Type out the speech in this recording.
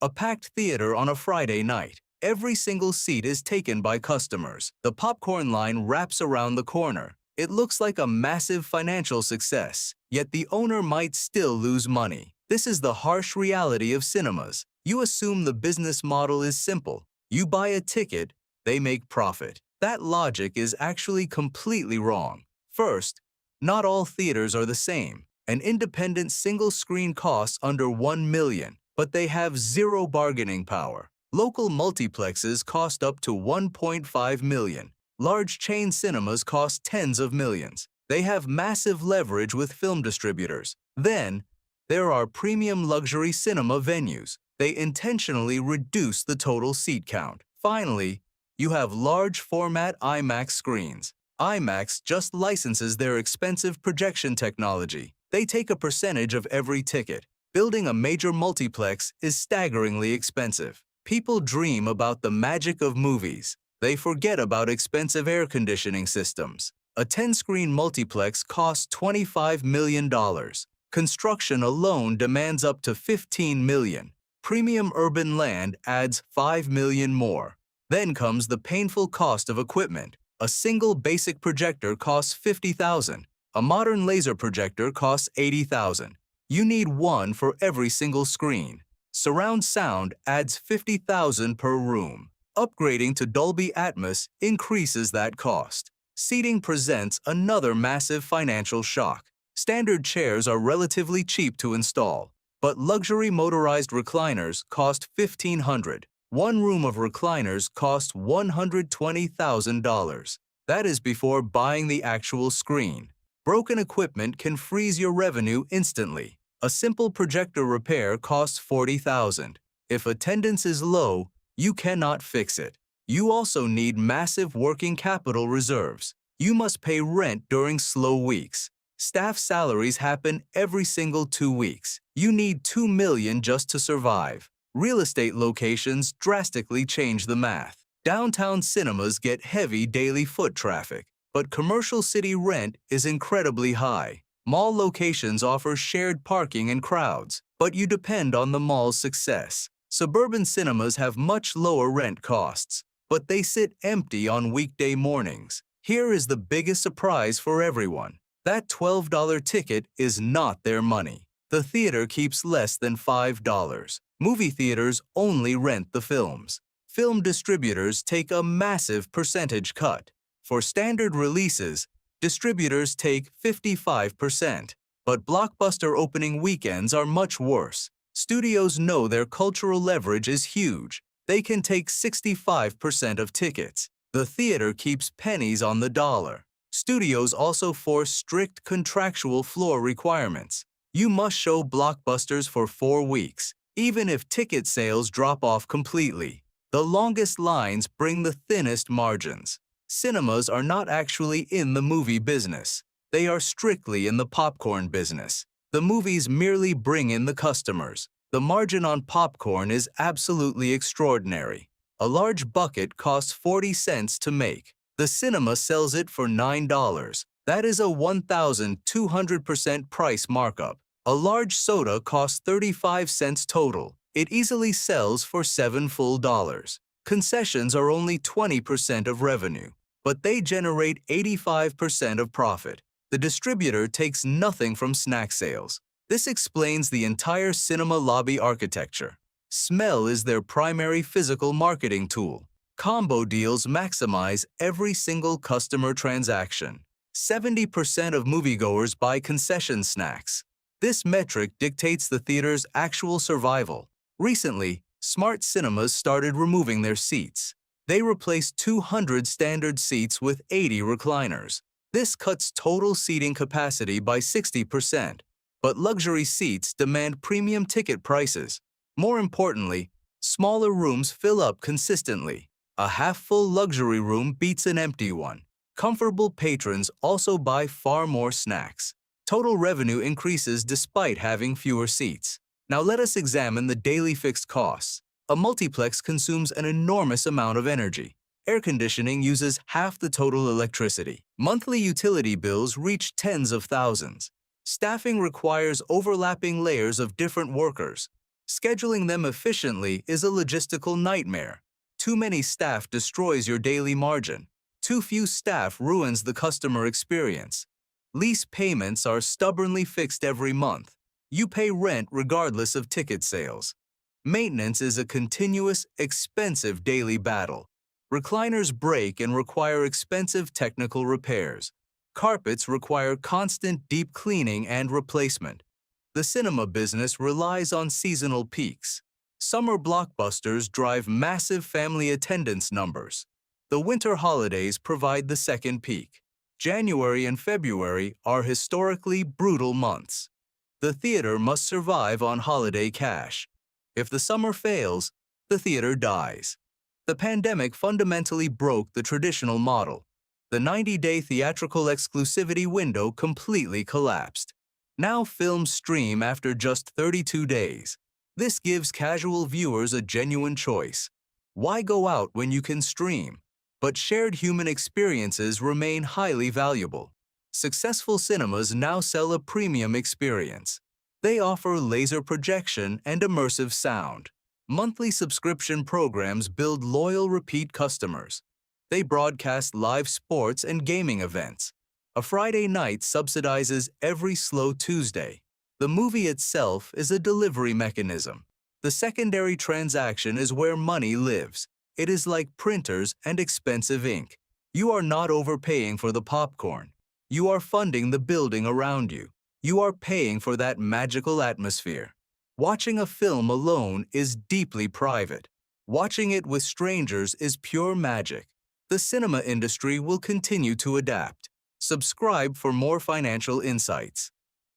A packed theater on a Friday night. Every single seat is taken by customers. The popcorn line wraps around the corner. It looks like a massive financial success, yet the owner might still lose money. This is the harsh reality of cinemas. You assume the business model is simple. You buy a ticket, they make profit. That logic is actually completely wrong. First, not all theaters are the same. An independent single screen costs under $1 million, but they have zero bargaining power. Local multiplexes cost up to $1.5 million. Large chain cinemas cost tens of millions. They have massive leverage with film distributors. Then, there are premium luxury cinema venues. They intentionally reduce the total seat count. Finally, you have large format IMAX screens. IMAX just licenses their expensive projection technology. They take a percentage of every ticket. Building a major multiplex is staggeringly expensive. People dream about the magic of movies. They forget about expensive air conditioning systems. A 10-screen multiplex costs $25 million. Construction alone demands up to $15 million. Premium urban land adds $5 million more. Then comes the painful cost of equipment. A single basic projector costs $50,000. A modern laser projector costs $80,000. You need one for every single screen. Surround sound adds $50,000 per room. Upgrading to Dolby Atmos increases that cost. Seating presents another massive financial shock. Standard chairs are relatively cheap to install, but luxury motorized recliners cost $1,500. One room of recliners costs $120,000. That is before buying the actual screen. Broken equipment can freeze your revenue instantly. A simple projector repair costs $40,000. If attendance is low, you cannot fix it. You also need massive working capital reserves. You must pay rent during slow weeks. Staff salaries happen every single 2 weeks. You need $2 million just to survive. Real estate locations drastically change the math. Downtown cinemas get heavy daily foot traffic, but commercial city rent is incredibly high. Mall locations offer shared parking and crowds, but you depend on the mall's success. Suburban cinemas have much lower rent costs, but they sit empty on weekday mornings. Here is the biggest surprise for everyone. That $12 ticket is not their money. The theater keeps less than $5. Movie theaters only rent the films. Film distributors take a massive percentage cut. For standard releases, distributors take 55%. But blockbuster opening weekends are much worse. Studios know their cultural leverage is huge. They can take 65% of tickets. The theater keeps pennies on the dollar. Studios also force strict contractual floor requirements. You must show blockbusters for 4 weeks, even if ticket sales drop off completely. The longest lines bring the thinnest margins. Cinemas are not actually in the movie business. They are strictly in the popcorn business. The movies merely bring in the customers. The margin on popcorn is absolutely extraordinary. A large bucket costs 40 cents to make. The cinema sells it for $9. That is a 1,200% price markup. A large soda costs 35 cents total. It easily sells for $7 full. Concessions are only 20% of revenue, but they generate 85% of profit. The distributor takes nothing from snack sales. This explains the entire cinema lobby architecture. Smell is their primary physical marketing tool. Combo deals maximize every single customer transaction. 70% of moviegoers buy concession snacks. This metric dictates the theater's actual survival. Recently, smart cinemas started removing their seats. They replaced 200 standard seats with 80 recliners. This cuts total seating capacity by 60%. But luxury seats demand premium ticket prices. More importantly, smaller rooms fill up consistently. A half-full luxury room beats an empty one. Comfortable patrons also buy far more snacks. Total revenue increases despite having fewer seats. Now let us examine the daily fixed costs. A multiplex consumes an enormous amount of energy. Air conditioning uses half the total electricity. Monthly utility bills reach tens of thousands. Staffing requires overlapping layers of different workers. Scheduling them efficiently is a logistical nightmare. Too many staff destroys your daily margin. Too few staff ruins the customer experience. Lease payments are stubbornly fixed every month. You pay rent regardless of ticket sales. Maintenance is a continuous, expensive daily battle. Recliners break and require expensive technical repairs. Carpets require constant deep cleaning and replacement. The cinema business relies on seasonal peaks. Summer blockbusters drive massive family attendance numbers. The winter holidays provide the second peak. January and February are historically brutal months. The theater must survive on holiday cash. If the summer fails, the theater dies. The pandemic fundamentally broke the traditional model. The 90-day theatrical exclusivity window completely collapsed. Now films stream after just 32 days. This gives casual viewers a genuine choice. Why go out when you can stream? But shared human experiences remain highly valuable. Successful cinemas now sell a premium experience. They offer laser projection and immersive sound. Monthly subscription programs build loyal repeat customers. They broadcast live sports and gaming events. A Friday night subsidizes every slow Tuesday. The movie itself is a delivery mechanism. The secondary transaction is where money lives. It is like printers and expensive ink. You are not overpaying for the popcorn. You are funding the building around you. You are paying for that magical atmosphere. Watching a film alone is deeply private. Watching it with strangers is pure magic. The cinema industry will continue to adapt. Subscribe for more financial insights.